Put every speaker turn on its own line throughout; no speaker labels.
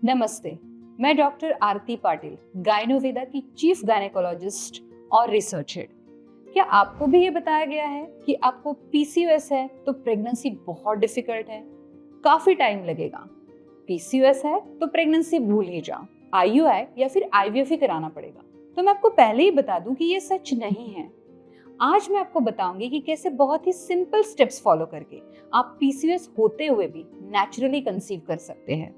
नमस्ते, मैं डॉक्टर आरती पाटिल, गायनोवेदा की चीफ गायनेकोलॉजिस्ट और रिसर्च हेड। क्या आपको भी ये बताया गया है कि आपको पीसीओएस है तो प्रेगनेंसी बहुत डिफिकल्ट है, काफी टाइम लगेगा। पीसीओएस है तो प्रेगनेंसी भूल ही जाओ, आईयूआई या फिर आईवीएफ ही कराना पड़ेगा। तो मैं आपको पहले ही बता दूं कि ये सच नहीं है। आज मैं आपको बताऊंगी कि कैसे बहुत ही सिंपल स्टेप्स फॉलो करके आप पीसीओएस होते हुए भी नेचुरली कंसीव कर सकते हैं।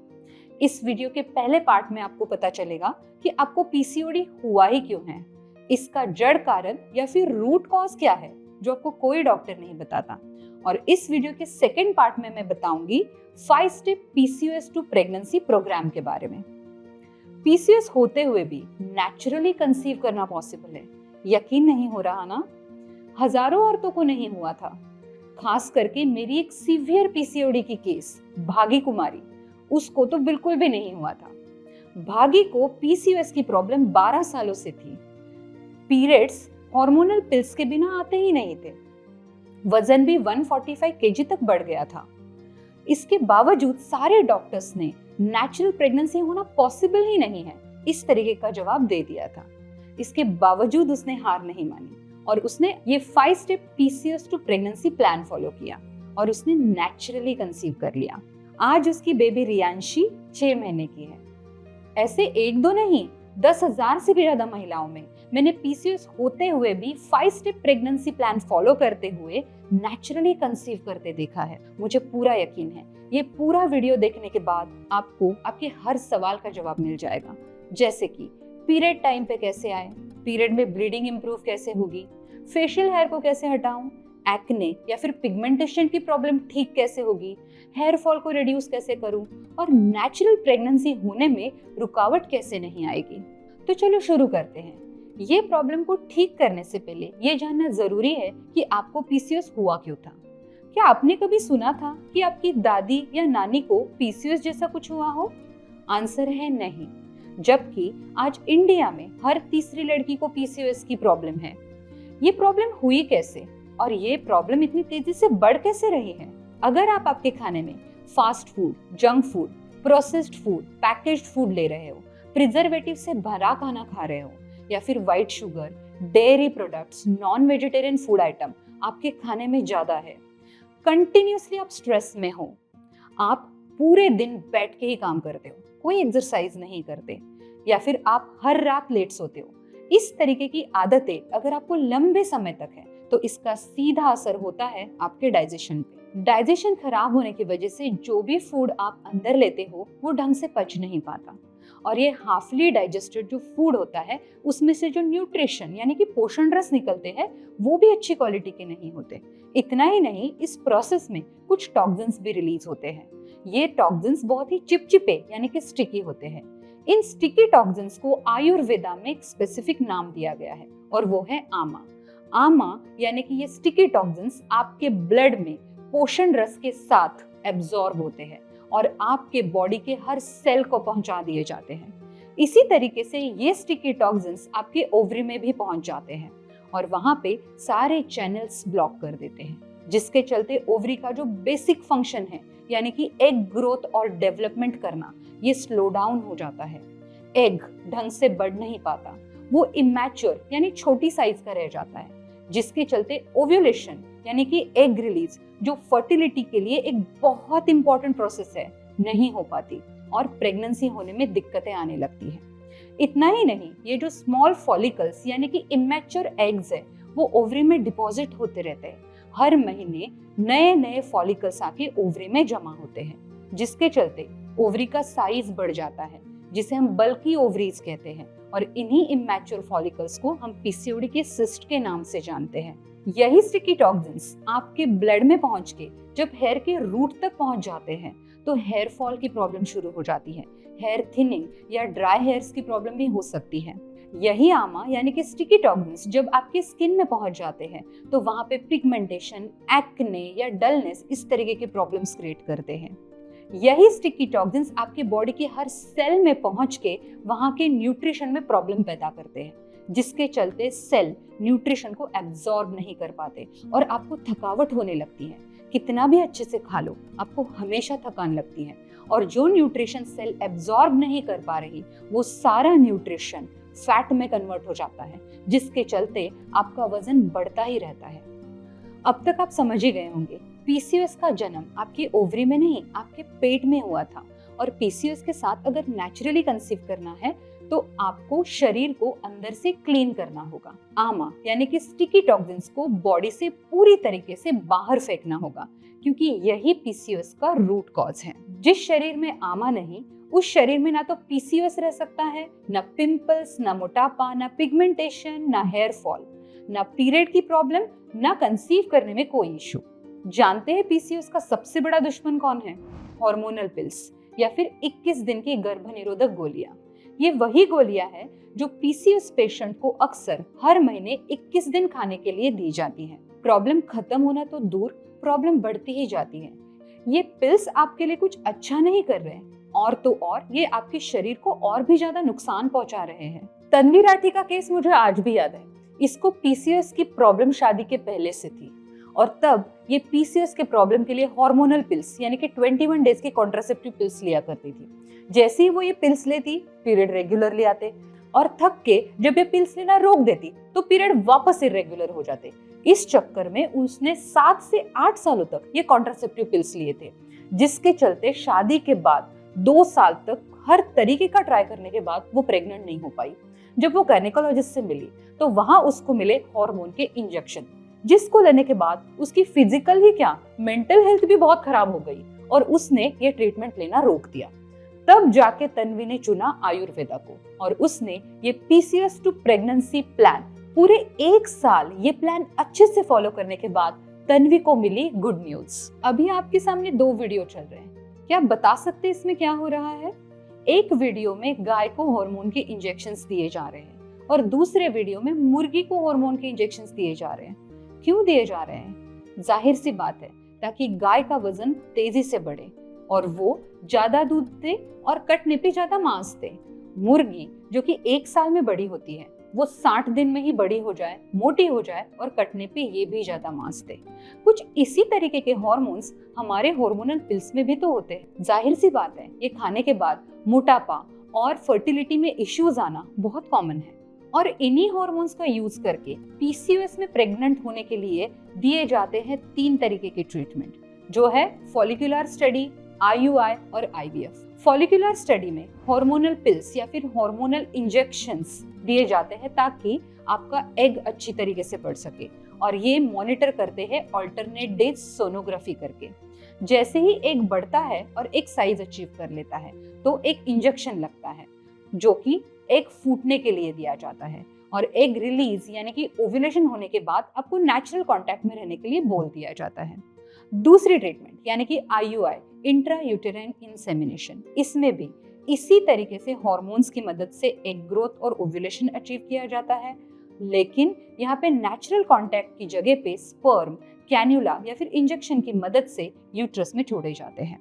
इस वीडियो के पहले पार्ट में आपको पता चलेगा कि आपको पीसीओडी हुआ ही क्यों है, इसका जड़ कारण या फिर रूट कॉज क्या है जो आपको कोई डॉक्टर नहीं बताता। और इस वीडियो के सेकंड पार्ट में मैं बताऊंगी 5 step PCOS to pregnancy programme के बारे में। पीसीओएस होते हुए भी नेचुरली कंसीव करना पॉसिबल है, यकीन नहीं हो रहा ना? हजारों औरतों को नहीं हुआ था, खास करके मेरी एक सीवियर पीसीओडी की केस भागी कुमारी, उसको तो बिल्कुल भी नहीं हुआ था। भागी को पीसीओएस की प्रॉब्लम 12 सालों से थी। पीरियड्स हार्मोनल पिल्स के बिना आते ही नहीं थे। वजन भी 145 केजी तक बढ़ गया था। इसके बावजूद सारे डॉक्टर्स ने नेचुरल प्रेगनेंसी होना पॉसिबल ही नहीं है इस तरीके का जवाब दे दिया था। इसके बावजूद उसने हार नहीं मानी और उसने ये 5 step PCOS to pregnancy plan follow किया और उसने नेचुरली कंसीव कर लिया। आज उसकी बेबी रियांशी 6 महीने की है। ऐसे एक दो नहीं, 10,000 से भी ज्यादा महिलाओं में मैंने पीसीओएस होते हुए भी 5 स्टेप प्रेगनेंसी प्लान फॉलो करते हुए नेचुरली कंसीव करते देखा है। मुझे पूरा यकीन है ये पूरा वीडियो देखने के बाद आपको आपके हर सवाल का जवाब मिल जाएगा, जैसे कि पीरियड टाइम पे कैसे आए, पीरियड में ब्लीडिंग इंप्रूव कैसे होगी, फेशियल हेयर को कैसे हटाऊं, एक्ने या फिर पिगमेंटेशन की प्रॉब्लम ठीक कैसे होगी, हेयर फॉल को रिड्यूस कैसे करूं और नेचुरल प्रेगनेंसी होने में रुकावट कैसे नहीं आएगी। तो चलो शुरू करते हैं। ये प्रॉब्लम को ठीक करने से पहले ये जानना जरूरी है कि आपको पीसीओएस हुआ क्यों था। क्या आपने कभी सुना था कि आपकी दादी या नानी को पीसीओएस जैसा कुछ हुआ हो? आंसर है नहीं, जबकि आज इंडिया में हर तीसरी लड़की को पीसीओएस की प्रॉब्लम है। ये प्रॉब्लम हुई कैसे और ये प्रॉब्लम इतनी तेजी से बढ़ कैसे रही है? अगर आप आपके खाने में fast food, junk food, processed food, packaged food ले रहे हो, प्रिजर्वेटिव से भरा खाना खा रहे हो या फिर white sugar, dairy products, non vegetarian food item आपके खाने में ज्यादा है, कंटिन्यूअसली आप स्ट्रेस में हो, आप पूरे दिन बैठ के ही काम करते हो, कोई एक्सरसाइज नहीं करते, या फिर आप हर रात लेट सोते हो, इस तरीके की आदतें अगर आपको लंबे समय तक है तो इसका सीधा असर होता है आपके डाइजेशन पे। डाइजेशन खराब होने की वजह से जो भी फूड आप अंदर लेते हो वो ढंग से पच नहीं पाता और ये हाफली डाइजेस्टेड जो फूड होता है उसमें से जो न्यूट्रिशन यानी कि पोषण रस निकलते हैं वो भी अच्छी क्वालिटी के नहीं होते। इतना ही नहीं, इस प्रोसेस में कुछ टॉक्सिन्स भी रिलीज होते हैं। ये टॉक्सिन्स बहुत ही चिपचिपे यानी कि स्टिकी होते हैं। इन स्टिकी टॉक्सिन्स को आयुर्वेदा में एक स्पेसिफिक नाम दिया गया है और वो है आमा। आमा यानी कि ये स्टिकी टॉक्सिन्स आपके ब्लड में पोषण रस के साथ एब्जॉर्ब होते हैं और आपके बॉडी के हर सेल को पहुंचा दिए जाते हैं। इसी तरीके से ये स्टिकी टॉक्सिन्स आपके ओवरी में भी पहुंच जाते हैं और वहां पे सारे चैनल्स ब्लॉक कर देते हैं, जिसके चलते ओवरी का जो बेसिक फंक्शन है यानी कि एग ग्रोथ और डेवलपमेंट करना, ये स्लो डाउन हो जाता है। एग ढंग से बढ़ नहीं पाता, वो इमैच्योर यानी छोटी साइज का रह जाता है, जिसके चलते ओव्यूलेशन यानी कि एग रिलीज जो फर्टिलिटी के लिए एक बहुत इंपॉर्टेंट प्रोसेस है, नहीं हो पाती और प्रेगनेंसी होने में दिक्कतें आने लगती है। इतना ही नहीं, ये जो स्मॉल फॉलिकल्स यानी कि इमैच्योर एग्स है वो ओवरी में डिपॉजिट होते रहते हैं। हर महीने नए नए फॉलिकल्स आके ओवरी में जमा होते हैं, जिसके चलते ओवरी का साइज बढ़ जाता है, जिसे हम बल्की ओवरीज कहते हैं और इन्हीं इमैच्योर फॉलिकल्स को हम पीसीओडी के सिस्ट के नाम से जानते हैं। यही स्टिकी टॉक्सिन्स आपके ब्लड में पहुंच के जब हेयर के रूट तक पहुंच जाते हैं तो हेयर फॉल की प्रॉब्लम शुरू हो जाती है, हेयर थिनिंग या ड्राई हेयर्स की प्रॉब्लम भी हो सकती है। यही आमा यानी कि स्टिकी टॉक्सिन्स जब आपके स्किन में पहुंच जाते हैं तो वहां पे पिगमेंटेशन, एक्ने या डलनेस इस तरीके के प्रॉब्लम्स क्रिएट करते हैं। यही स्टिकी टॉक्सिन्स आपके बॉडी के हर सेल में पहुंच के वहां के न्यूट्रिशन में प्रॉब्लम पैदा करते हैं, जिसके चलते सेल न्यूट्रिशन को एब्जॉर्ब नहीं कर पाते और आपको थकावट होने लगती है। कितना भी अच्छे से खा लो, आपको हमेशा थकान लगती है और जो न्यूट्रिशन सेल एब्जॉर्ब नहीं कर पा रही वो सारा न्यूट्रिशन फैट में कन्वर्ट हो जाता है, जिसके चलते आपका वजन बढ़ता ही रहता है। अब तक आप समझ ही गए होंगे, पीसीओएस का जन्म आपके ओवरी में नहीं, आपके पेट में हुआ था। और पीसीओएस के साथ अगर नेचुरली कंसीव करना है तो आपको शरीर को अंदर से क्लीन करना होगा। आमा यानी कि स्टिकी टॉक्सिन्स को बॉडी से पूरी तरीके से बाहर फेंकना होगा, क्योंकि यही पीसीओएस का रूट कॉज है। जिस शरीर में आमा नहीं, उस शरीर में ना तो पीसीओएस रह सकता है, ना पिंपल्स, ना मोटापा, ना पिगमेंटेशन, ना हेयर फॉल, ना पीरियड की प्रॉब्लम, ना कंसीव करने में कोई इशू। जानते हैं पीसीओएस का सबसे बड़ा दुश्मन कौन है? हार्मोनल पिल्स या फिर 21 दिन की गर्भनिरोधक गोलियां। ये वही गोलियां हैं जो पीसीओएस पेशेंट को अक्सर हर महीने 21 दिन खाने के लिए दी जाती हैं। प्रॉब्लम खत्म होना तो दूर, प्रॉब्लम बढ़ती ही जाती है। ये पिल्स आपके लिए कुछ अच्छा नहीं कर रहे हैं, और तो और ये आपके शरीर को और भी ज्यादा नुकसान पहुंचा रहे हैं। तन्वी राठी का केस मुझे आज भी याद है। इसको पीसीओएस की प्रॉब्लम शादी के पहले से थी, और तब ये पीसीओएस के प्रॉब्लम के लिए हार्मोनल पिल्स यानी कि 21 डेज की कॉन्ट्रासेप्टिव पिल्स लिया करती थी। जैसे ही वो ये पिल्स लेती, पीरियड रेगुलरली आते, और थक के जब ये पिल्स लेना रोक देती तो पीरियड वापस इरेगुलर हो जाते। इस चक्कर में उसने 7 से 8 सालों तक ये कॉन्ट्रासेप्टिव पिल्स लिए थे, जिसके चलते शादी के बाद 2 साल तक हर तरीके का ट्राई करने के बाद वो प्रेग्नेंट नहीं हो पाई। जब वो गायनेकोलॉजिस्ट से मिली तो वहां उसको मिले हार्मोन के इंजेक्शन, जिसको लेने के बाद उसकी फिजिकल ही क्या, मेंटल हेल्थ भी बहुत खराब हो गई, और उसने ये ट्रीटमेंट लेना रोक दिया। तब जाके तन्वी ने चुना आयुर्वेदा को, और उसने ये पीसीओएस टू प्रेगनेंसी प्लान पूरे 1 साल ये प्लान अच्छे से फॉलो करने के बाद तन्वी को मिली गुड न्यूज। अभी आपके सामने 2 वीडियो चल रहे हैं। क्या आप बता सकते इसमें क्या हो रहा है? एक वीडियो में गाय को हार्मोन के इंजेक्शंस दिए जा रहे हैं, और दूसरे वीडियो में मुर्गी को हार्मोन के इंजेक्शंस दिए जा रहे हैं। क्यों दिए जा रहे हैं? जाहिर सी बात है, ताकि गाय का वजन तेजी से बढ़े और वो ज्यादा दूध दे और कटने पे ज्यादा मांस दे। मुर्गी जो कि 1 साल में बड़ी होती है, वो 60 दिन में ही बड़ी हो जाए, मोटी हो जाए और कटने पे ये भी ज्यादा मांस दे। कुछ इसी तरीके के हार्मोन्स हमारे हार्मोनल पिल्स में भी तो होते हैं। जाहिर सी बात है, ये खाने के बाद मोटापा और फर्टिलिटी में इश्यूज आना बहुत कॉमन है। और इन्हीं हार्मोन्स का यूज करके पीसीओएस में प्रेग्नेंट होने के लिए दिए जाते हैं 3 तरीके के ट्रीटमेंट, जो है फॉलिकुलर स्टडी, आईयूआई और आईवीएफ। फॉलिकुलर स्टडी में हार्मोनल पिल्स या फिर हार्मोनल इंजेक्शंस दिए जाते हैं ताकि आपका एग अच्छी तरीके से बढ़ सके, और ये मॉनिटर करते हैं अल्टरनेट डेज सोनोग्राफी करके। जैसे ही एग बढ़ता है और एक साइज अचीव कर लेता है तो एक इंजेक्शन लगता है, जो कि एग फूटने के लिए दिया जाता है, और एग रिलीज यानी कि ओव्यूलेशन होने के बाद आपको नेचुरल कांटेक्ट में रहने के लिए बोल दिया जाता है। दूसरी ट्रीटमेंट यानी कि आईयूआई, इंट्रा यूटेराइन इंसेमिनेशन, इसमें भी इसी तरीके से हार्मोन्स की मदद से एग ग्रोथ और ओव्यूलेशन अचीव किया जाता है, लेकिन यहाँ पे नेचुरल कांटेक्ट की जगह पे स्पर्म, कैन्युला या फिर इंजेक्शन की मदद से यूट्रस में छोड़े जाते हैं।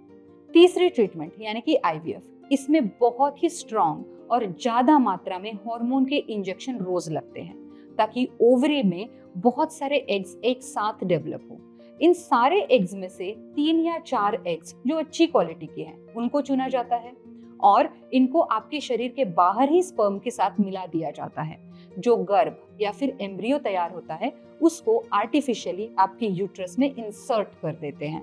तीसरी ट्रीटमेंट यानी कि आईवीएफ, इसमें बहुत ही स्ट्रॉन्ग और ज्यादा मात्रा में हार्मोन के इंजेक्शन रोज लगते हैं ताकि ओवरी में बहुत सारे एग्स एक साथ डेवलप हो। इन सारे एग्स में से 3 या 4 एग्स जो अच्छी क्वालिटी के हैं उनको चुना जाता है, और इनको आपके शरीर के बाहर ही स्पर्म के साथ मिला दिया जाता है। जो गर्भ या फिर एम्ब्रियो तैयार होता है उसको आर्टिफिशियली आपके यूट्रस में इंसर्ट कर देते हैं।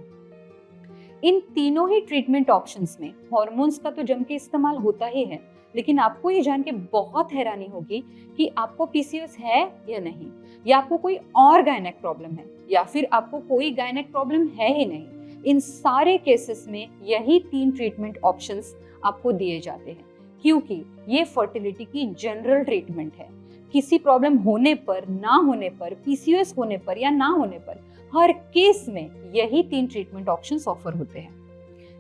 इन तीनों ही ट्रीटमेंट ऑप्शंस में हार्मोन्स का तो जम के इस्तेमाल होता ही है, लेकिन आपको ये जान के बहुत हैरानी होगी कि आपको पीसीओएस है या नहीं, या आपको कोई और गायनेक प्रॉब्लम है, या फिर आपको कोई गायनेक प्रॉब्लम है ही नहीं। इन सारे केसेस में यही 3 ट्रीटमेंट ऑप्शंस आपको दिए जाते हैं, क्योंकि ये फर्टिलिटी की जनरल ट्रीटमेंट है। किसी प्रॉब्लम होने पर, ना होने पर, पीसीओएस होने पर या ना होने पर, हर केस में यही 3 ट्रीटमेंट ऑप्शंस ऑफर होते हैं।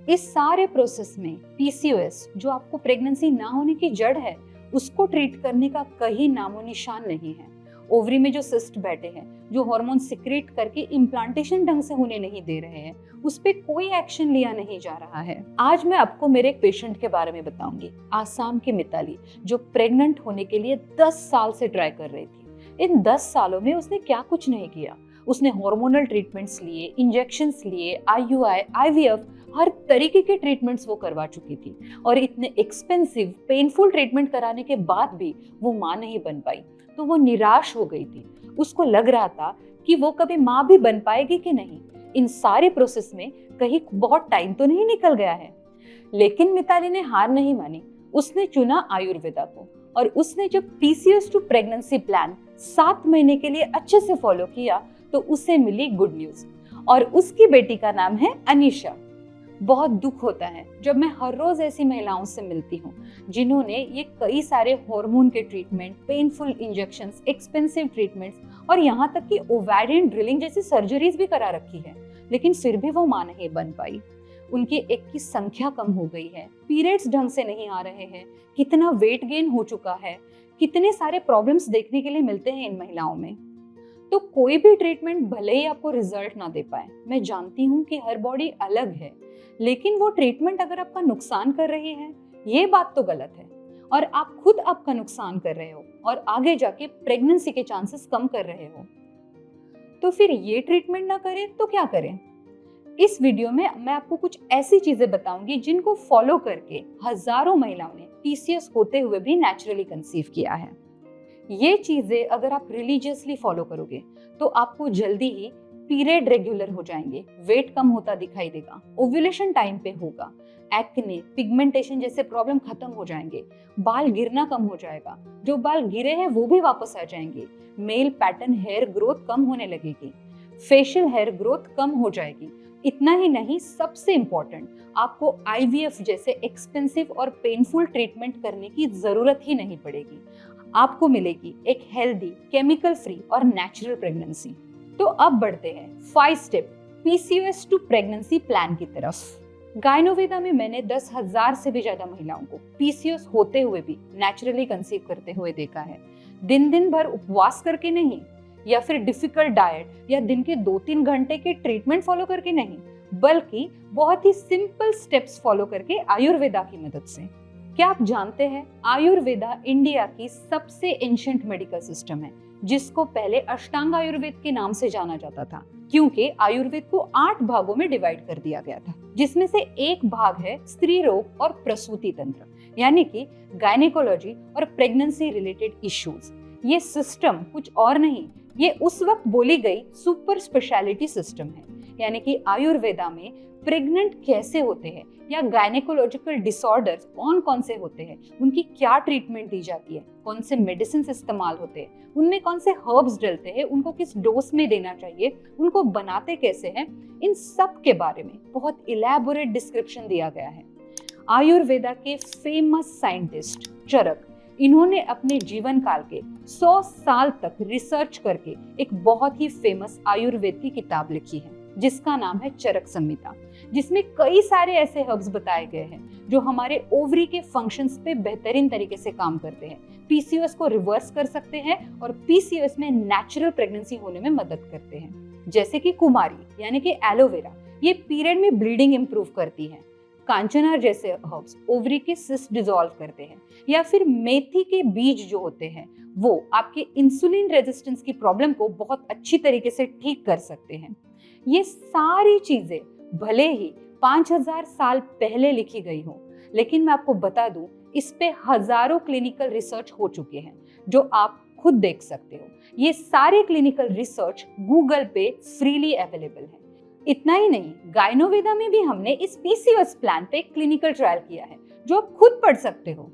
इस सारे प्रोसेस में पीसीओएस, जो आपको प्रेगनेंसी ना होने की जड़ है, उसको ट्रीट करने का कहीं नामो निशान नहीं है। ओवरी में जो सिस्ट बैठे हैं, जो हार्मोन सिक्रेट करके इम्प्लांटेशन ढंग से होने नहीं दे रहे हैं, उस पे कोई एक्शन लिया नहीं जा रहा है। आज मैं आपको मेरे एक पेशेंट के बारे में बताऊंगी, आसाम की मिताली, जो प्रेग्नेंट होने के लिए 10 साल से ट्राई कर रही थी। इन 10 सालों में उसने क्या कुछ नहीं किया, उसने हार्मोनल ट्रीटमेंट्स लिए, इंजेक्शंस लिए, IUI, IVF, हर तरीके के ट्रीटमेंट्स वो करवा चुकी थी। और इतने एक्सपेंसिव पेनफुल ट्रीटमेंट कराने के बाद भी वो माँ नहीं बन पाई, तो वो निराश हो गई थी। उसको लग रहा था कि वो कभी माँ भी बन पाएगी कि नहीं। इन सारे प्रोसेस में कहीं बहुत टाइम तो नहीं निकल गया है। लेकिन मिताली ने हार नहीं मानी। उसने चुना आयुर्वेदा को, और उसने जब PCOS टू प्रेगनेंसी प्लान 7 महीने के लिए अच्छे से फॉलो किया तो उसे मिली गुड न्यूज, और उसकी बेटी का नाम है अनीशा। बहुत दुख होता है जब मैं हर रोज ऐसी महिलाओं से मिलती हूँ जिन्होंने ये कई सारे हार्मोन के treatment, painful injections, expensive treatments और यहाँ तक कि ओवेरियन ड्रिलिंग जैसी सर्जरीज भी करा रखी है, लेकिन फिर भी वो मां नहीं बन पाई। उनके एग की संख्या कम हो गई है, पीरियड्स ढंग से नहीं आ रहे हैं, कितना वेट गेन हो चुका है, कितने सारे प्रॉब्लम्स देखने के लिए मिलते हैं इन महिलाओं में। तो कोई भी ट्रीटमेंट भले ही आपको रिजल्ट ना दे पाए, मैं जानती हूँ कि हर बॉडी अलग है, लेकिन वो ट्रीटमेंट अगर आपका नुकसान कर रही है, ये बात तो गलत है, और आप खुद आपका नुकसान कर रहे हो और आगे जाके प्रेगनेंसी के चांसेस कम कर रहे हो। तो फिर ये ट्रीटमेंट ना करें तो क्या करें? इस वीडियो में मैं आपको कुछ ऐसी चीजें बताऊंगी जिनको फॉलो करके हजारों महिलाओं ने PCOS होते हुए भी नेचुरली कंसीव किया है। ये चीजें अगर आप रिलीजियसली फॉलो करोगे तो आपको जल्दी ही पीरियड रेगुलर हो जाएंगे, वेट कम होता दिखाई देगा, ओव्यूलेशन टाइम पे होगा, एक्ने, पिगमेंटेशन जैसे प्रॉब्लम खत्म हो जाएंगे, बाल गिरना कम हो जाएगा, जो बाल गिरे हैं वो भी वापस आ जाएंगे, मेल पैटर्न हेयर ग्रोथ कम होने लगेगी, फेशियल हेयर ग्रोथ कम हो जाएगी। इतना ही नहीं, सबसे इम्पोर्टेंट, आपको IVF जैसे एक्सपेंसिव और पेनफुल ट्रीटमेंट करने की जरूरत ही नहीं पड़ेगी। आपको मिलेगी एक हेल्दी, केमिकल फ्री और नेचुरल प्रेगनेंसी। तो अब बढ़ते हैं 5 step PCOS to pregnancy plan की तरफ। गायनोवेदा में मैंने 10,000 से भी ज्यादा महिलाओं को PCOS होते हुए भी नेचुरली कंसीव करते हुए देखा है। दिन भर उपवास करके नहीं, या फिर डिफिकल्ट डाइट या दिन के 2-3 घंटे के ट्रीटमेंट फॉलो करके नहीं, बल्कि बहुत ही सिंपल स्टेप्स फॉलो करके आयुर्वेदा की मदद से। क्या आप जानते हैं, आयुर्वेदा इंडिया की सबसे एंशिएंट मेडिकल सिस्टम है, जिसको पहले अष्टांग आयुर्वेद के नाम से जाना जाता था, क्योंकि आयुर्वेद को 8 भागों में डिवाइड कर दिया गया था, जिसमें से एक भाग है स्त्री रोग और प्रसूति तंत्र, यानी कि गायनेकोलॉजी और प्रेगनेंसी रिलेटेड इश्यूज। ये सिस्टम कुछ और नहीं, ये उस वक्त बोली गई सुपर स्पेशलिटी सिस्टम है, यानी कि आयुर्वेदा में प्रेग्नेंट कैसे होते हैं या गायनेकोलॉजिकल डिसऑर्डर्स कौन से होते हैं, उनकी क्या ट्रीटमेंट दी जाती है, कौन से मेडिसिन इस्तेमाल होते हैं, उनमें कौन से हर्ब्स डलते हैं, उनको किस डोज में देना चाहिए, उनको बनाते कैसे हैं, इन सब के बारे में बहुत इलैबोरेट डिस्क्रिप्शन दिया गया है। आयुर्वेदा के फेमस साइंटिस्ट चरक, इन्होंने अपने जीवन काल के 100 साल तक रिसर्च करके एक बहुत ही फेमस आयुर्वेद की किताब लिखी है, जिसका नाम है चरक संहिता, जिसमें कई सारे ऐसे हर्ब्स बताए गए हैं जो हमारे ओवरी के फंक्शंस पे बेहतरीन तरीके से काम करते हैं, PCOS को रिवर्स कर सकते हैं और PCOS में नेचुरल प्रेगनेंसी होने में मदद करते हैं। जैसे कि कुमारी यानी कि एलोवेरा, ये पीरियड में ब्लीडिंग इंप्रूव करती है। कांचनार जैसे हर्ब्स ओवरी के सिस्ट डिसॉल्व करते हैं, या फिर मेथी के बीज जो होते हैं वो आपके इंसुलिन रेजिस्टेंस की प्रॉब्लम को बहुत अच्छी तरीके से ठीक कर सकते हैं। ये सारी चीजें भले ही 5000 साल पहले लिखी गई हो, लेकिन मैं आपको बता दूं, इस पे हजारों क्लिनिकल रिसर्च हो चुके हैं जो आप खुद देख सकते हो। ये सारे क्लिनिकल रिसर्च गूगल पे फ्रीली अवेलेबल है। इतना ही नहीं, गायनोवेदा में भी हमने इस PCOS प्लान पे क्लिनिकल ट्रायल किया है जो आप खुद पढ़ सकते हो,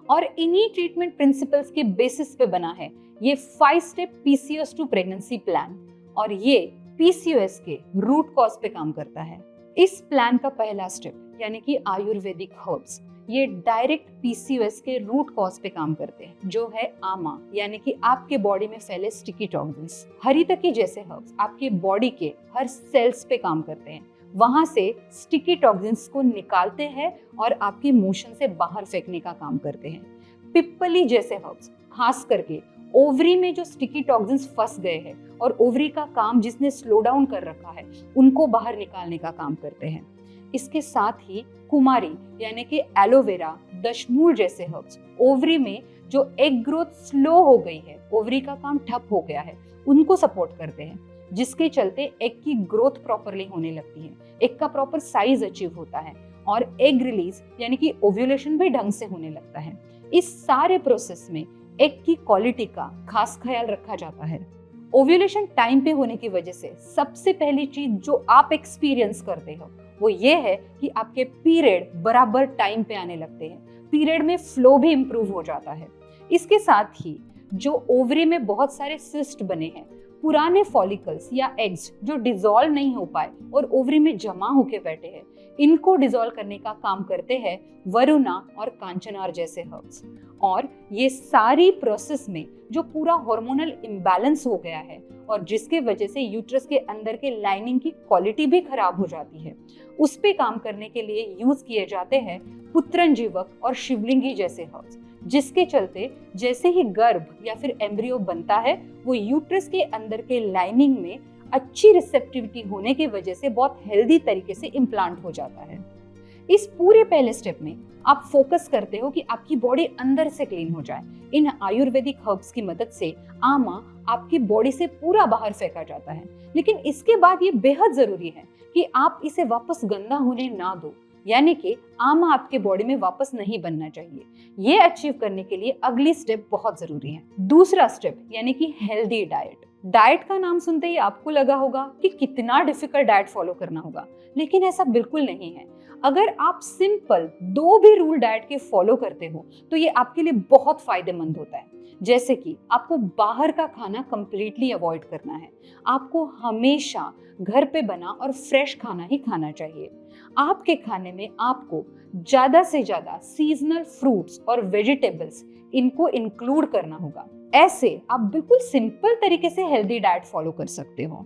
और इन्हीं ट्रीटमेंट प्रिंसिपल्स के बेसिस पे बना है ये 5 step PCOS to pregnancy plan, और ये PCOS के रूट कॉज पे काम करता है। इस प्लान का पहला स्टेप यानी कि आयुर्वेदिक हर्ब्स, ये डायरेक्ट PCOS के रूट कॉज पे काम करते हैं, जो है आमा, यानी कि आपके बॉडी में फैले स्टिकी टॉक्सिन्स। हरितकी जैसे हर्ब्स आपके बॉडी के हर सेल्स पे काम करते हैं, वहां से स्टिकी टॉक्सिन्स को निकालते हैं और आपके मोशन से बाहर फेंकने का काम करते हैं। पिप्पली जैसे हर्ब्स खास करके ओवरी में जो स्टिकी टॉक्सिन्स फंस गए हैं और ओवरी का काम जिसने स्लो डाउन कर रखा है, उनको बाहर निकालने का काम करते हैं। इसके साथ ही कुमारी यानी कि एलोवेरा, दशमूल जैसे हर्ब्स ओवरी में जो एग ग्रोथ स्लो हो गई है, ओवरी का काम ठप हो गया है, उनको सपोर्ट करते हैं। जिसके चलते एग की ग्रोथ प्रॉपरली होने लगती है, एग का प्रॉपर साइज अचीव होता है और एग रिलीज यानी कि ओव्यूलेशन भी ढंग से होने लगता है। इस सारे प्रोसेस में एग की क्वालिटी का खास ख्याल रखा जाता है। ओव्यूलेशन टाइम पे होने की वजह से सबसे पहली चीज जो आप एक्सपीरियंस करते हो वो ये है कि आपके पीरियड बराबर टाइम पे आने लगते हैं, पीरियड में फ्लो भी इंप्रूव हो जाता है। इसके साथ ही जो ओवरी में बहुत सारे सिस्ट बने हैं, पुराने फॉलिकल्स या एग्स जो डिसॉल्व नहीं हो पाए और ओवरी में जमा होके बैठे हैं, इनको डिसॉल्व करने का काम करते हैं वरुणा और कांचनार जैसे हर्ब्स। और ये सारी प्रोसेस में जो पूरा हार्मोनल इम्बैलेंस हो गया है और जिसके वजह से यूट्रस के अंदर के लाइनिंग की क्वालिटी भी खराब हो जाती है, उस पे काम करने के लिए यूज किए जाते हैं पुत्रनजीवक और शिवलिंगी जैसे हर्ब्स, जिसके चलते जैसे ही गर्भ या फिर एम्ब्रियो बनता है वो यूट्रस के अंदर के लाइनिंग में अच्छी रिसेप्टिविटी होने की वजह से बहुत हेल्दी तरीके से इम्प्लांट हो जाता है। इस पूरे पहले स्टेप में आप फोकस करते हो कि आपकी बॉडी अंदर से क्लीन हो जाए। इन आयुर्वेदिक हर्ब्स की मदद से आमा आपकी बॉडी से पूरा बाहर फेंका जाता है, लेकिन इसके बाद ये बेहद जरूरी है कि आप इसे वापस गंदा होने ना दो, यानी कि आमा आपके बॉडी में वापस नहीं बनना चाहिए। ये अचीव करने के लिए अगली स्टेप बहुत जरूरी है। दूसरा स्टेप यानी कि हेल्दी डाइट। डाइट का नाम सुनते ही आपको लगा होगा कि कितना डिफिकल्ट डाइट फॉलो करना होगा, लेकिन ऐसा बिल्कुल नहीं है। अगर आप सिंपल 2 भी रूल डाइट के फॉलो करते हो तो ये आपके लिए बहुत फायदेमंद होता है। जैसे कि आपको बाहर का खाना कंप्लीटली अवॉइड करना है, आपको हमेशा घर पे बना और फ्रेश खाना ही खाना चाहिए। आपके खाने में आपको ज्यादा से ज्यादा सीजनल फ्रूट्स और वेजिटेबल्स इनको इंक्लूड करना होगा। ऐसे आप बिल्कुल सिंपल तरीके से हेल्दी डाइट फॉलो कर सकते हो।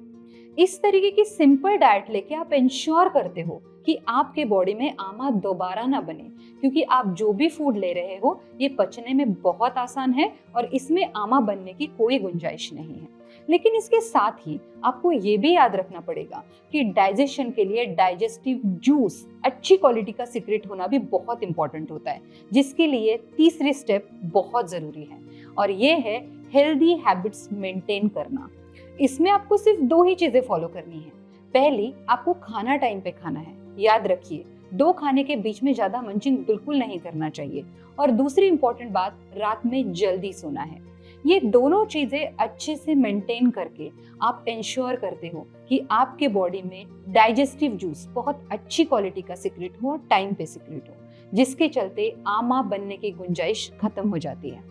इस तरीके की सिंपल डाइट लेके आप इंश्योर करते हो कि आपके बॉडी में आमा दोबारा ना बने, क्योंकि आप जो भी फूड ले रहे हो ये पचने में बहुत आसान है और इसमें आमा बनने की कोई गुंजाइश नहीं है। लेकिन इसके साथ ही आपको ये भी याद रखना पड़ेगा कि डाइजेशन के लिए डाइजेस्टिव जूस अच्छी क्वालिटी का सीक्रेट होना भी बहुत इंपॉर्टेंट होता है, जिसके लिए तीसरी स्टेप बहुत जरूरी है और ये है हेल्दी हैबिट्स मेंटेन करना। इसमें आपको सिर्फ 2 ही चीजें फॉलो करनी है। पहली, आपको खाना टाइम पे खाना है, याद रखिए 2 खाने के बीच में ज्यादा मंचिंग बिल्कुल नहीं करना चाहिए। और दूसरी इंपॉर्टेंट बात, रात में जल्दी सोना है। ये दोनों चीजें अच्छे से मेंटेन करके आप इंश्योर करते हो कि आपके बॉडी में डाइजेस्टिव जूस बहुत अच्छी क्वालिटी का सीक्रेट हो और टाइम पे सीक्रेट हो, जिसके चलते आमा बनने की गुंजाइश खत्म हो जाती है।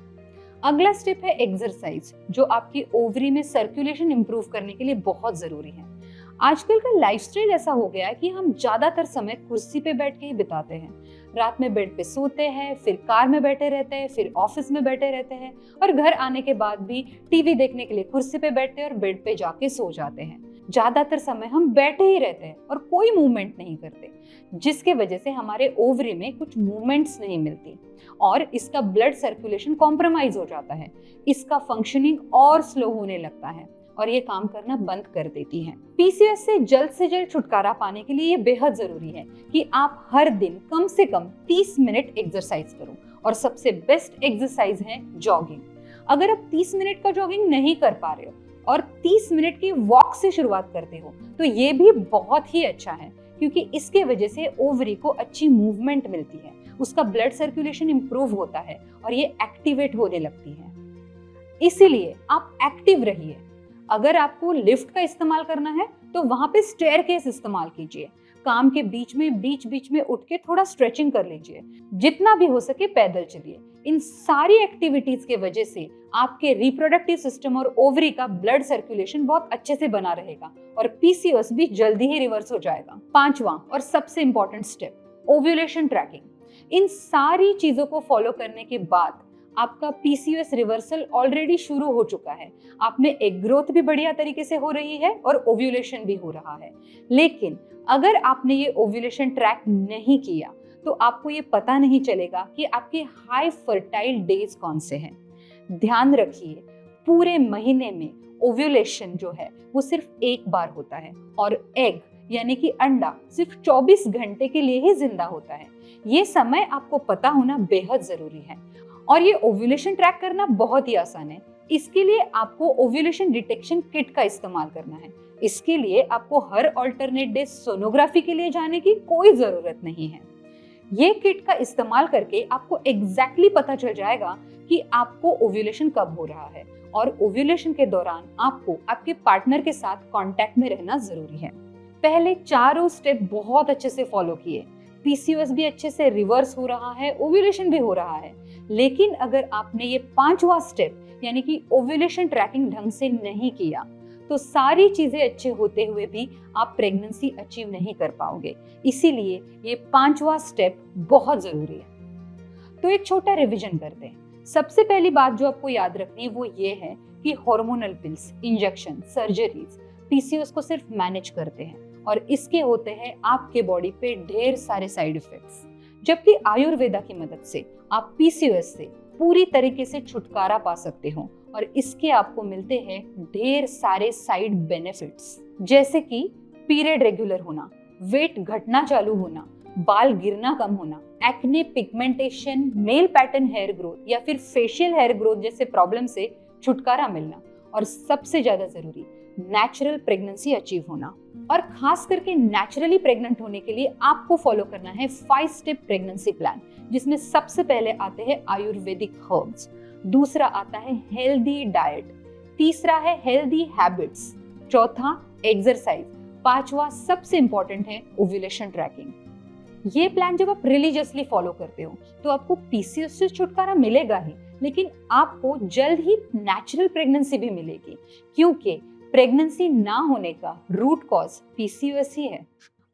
अगला स्टेप है एक्सरसाइज, जो आपकी ओवरी में सर्कुलेशन इंप्रूव करने के लिए बहुत जरूरी है। आजकल का लाइफस्टाइल ऐसा हो गया है कि हम ज्यादातर समय कुर्सी पे बैठ के ही बिताते हैं। रात में बेड पे सोते हैं, फिर कार में बैठे रहते हैं, फिर ऑफिस में बैठे रहते हैं और घर आने के बाद भी टीवी देखने के लिए कुर्सी पे बैठते हैं और बेड पे जाके सो जाते हैं। ज्यादातर समय हम बैठे ही रहते हैं और कोई मूवमेंट नहीं करते, जिसके वजह से हमारे ओवरी में कुछ मूवमेंट्स नहीं मिलती और इसका ब्लड सर्कुलेशन कॉम्प्रोमाइज हो जाता है। इसका फंक्शनिंग और स्लो होने लगता है और ये काम करना बंद कर देती है। पीसीओएस से जल्द छुटकारा पाने के लिए ये बेहद जरूरी है कि आप हर दिन कम से कम 30 मिनट एक्सरसाइज करो और सबसे बेस्ट एक्सरसाइज है जॉगिंग। अगर आप 30 मिनट का जॉगिंग नहीं कर पा रहे हो और 30 मिनट की वॉक से शुरुआत करते हो तो ये भी बहुत ही अच्छा है, क्योंकि इसके वजह से ओवरी को अच्छी मूवमेंट मिलती है, उसका ब्लड सर्कुलेशन इंप्रूव होता है और ये एक्टिवेट होने लगती है। इसीलिए आप एक्टिव रहिए। अगर आपको लिफ्ट का इस्तेमाल करना है तो वहां पे स्टेयरकेस इस्तेमाल कीजिए। काम के बीच में उठ के थोड़ा स्ट्रेचिंग कर लीजिए। जितना भी हो सके पैदल चलिए। इन सारी एक्टिविटीज के वजह से आपके रिप्रोडक्टिव सिस्टम और ओवरी का ब्लड सर्कुलेशन बहुत अच्छे से बना रहेगा और पीसीओएस भी जल्दी ही रिवर्स हो जाएगा। 5वां और सबसे इंपॉर्टेंट स्टेप, ओव्यूलेशन ट्रैकिंग। इन सारी चीजों को फॉलो करने के बाद आपका पीसीओएस रिवर्सल ऑलरेडी शुरू हो चुका है। आप में एग ग्रोथ भी बढ़िया तरीके से हो रही है और ओव्यूलेशन भी हो रहा है। लेकिन अगर आपने ये ओव्यूलेशन ट्रैक नहीं किया तो आपको ये पता नहीं चलेगा कि आपके हाई फर्टाइल डेज कौन से हैं। ध्यान रखिए, पूरे महीने में ओव्यूलेशन जो है वो सिर्फ एक बार होता है और एग यानी कि अंडा सिर्फ 24 घंटे के लिए ही जिंदा होता है। ये समय आपको पता होना बेहद जरूरी है और ये ओव्यूलेशन ट्रैक करना बहुत ही आसान है। इसके लिए आपको ओव्यूलेशन डिटेक्शन किट का इस्तेमाल करना है। इसके लिए आपको हर ऑल्टरनेट डे सोनोग्राफी के लिए जाने की कोई जरूरत नहीं है। ये किट का इस्तेमाल करके आपको एग्जैक्टली पता चल जाएगा कि आपको ओव्यूलेशन कब हो रहा है, और ओव्यूलेशन के दौरान आपको आपके पार्टनर के साथ कांटेक्ट में रहना जरूरी है। पहले चारों स्टेप बहुत अच्छे से फॉलो किए, पीसीओएस भी अच्छे से रिवर्स हो रहा है, ओव्यूलेशन भी हो रहा है। लेकिन अगर आपने ये पांचवा स्टेप यानी कि ओव्यूलेशन ट्रैकिंग ढंग से नहीं किया, तो सारी चीजें अच्छे होते हुए भी आप प्रेगनेंसी अचीव नहीं कर पाओगे। इसीलिए ये पांचवा स्टेप बहुत जरूरी है। तो एक छोटा रिवीजन करते हैं। सबसे पहली बात जो आपको याद रखनी है वो ये है कि hormonal pills, injection, surgeries PCOS को सिर्फ मैनेज करते हैं, और इसके होते हैं आपके बॉडी पे ढेर सारे साइड इफेक्ट्स। जबकि आयुर्वेदा की मदद से आप पीसीओएस से पूरी तरीके से छुटकारा पा सकते हो, और इसके आपको मिलते हैं ढेर सारे साइड बेनिफिट्स, जैसे कि पीरियड रेगुलर होना, वेट घटना चालू होना, बाल गिरना कम होना, acne, pigmentation, male pattern hair growth या फिर फेशियल हेयर ग्रोथ जैसे प्रॉब्लम से छुटकारा मिलना, और सबसे ज्यादा जरूरी नेचुरल प्रेगनेंसी अचीव होना। और खास करके नेचुरली प्रेग्नेंट होने के लिए आपको फॉलो करना है 5 स्टेप प्रेगनेंसी प्लान, जिसमें सबसे पहले आते हैं आयुर्वेदिक हर्ब्स, दूसरा आता है हेल्दी डाइट, तीसरा है हेल्दी हैबिट्स, चौथा एक्सरसाइज, पांचवा सबसे इंपॉर्टेंट है ओव्यूलेशन ट्रैकिंग। ये प्लान जब आप रिलीजियसली फॉलो करते हो तो आपको पीसीओएस से छुटकारा मिलेगा ही, लेकिन आपको जल्द ही नेचुरल प्रेगनेंसी भी मिलेगी, क्योंकि प्रेगनेंसी ना होने का रूट कॉज पीसीओएस ही है।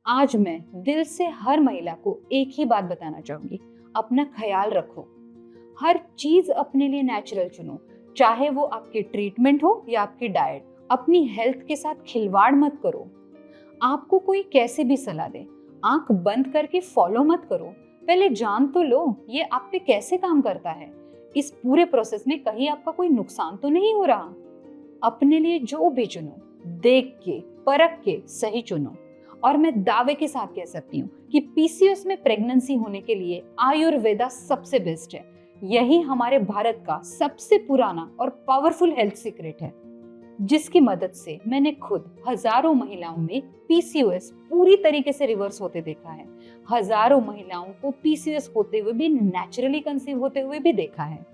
आज मैं दिल से हर महिला को एक ही बात बताना चाहूंगी, अपना ख्याल रखो, हर चीज अपने लिए नेचुरल चुनो, चाहे वो आपकी ट्रीटमेंट हो या आपकी डाइट। अपनी हेल्थ के साथ खिलवाड़ मत करो। आपको कोई कैसे भी सलाह दे, आंख बंद करके फॉलो मत करो, पहले जान तो लो ये आप पे कैसे काम करता है। इस पूरे प्रोसेस में कहीं आपका कोई नुकसान तो नहीं हो रहा। अपने लिए जो भी चुनो, देख के परख के सही चुनो। और मैं दावे के साथ कह सकती हूँ कि पीसीओएस में प्रेगनेंसी होने के लिए आयुर्वेदा सबसे बेस्ट है। यही हमारे भारत का सबसे पुराना और पावरफुल हेल्थ सीक्रेट है, जिसकी मदद से मैंने खुद हजारों महिलाओं में पीसीओएस पूरी तरीके से रिवर्स होते देखा है। हजारों महिलाओं को पीसीओएस होते हुए भी नेचुरली कंसीव होते हुए भी देखा है।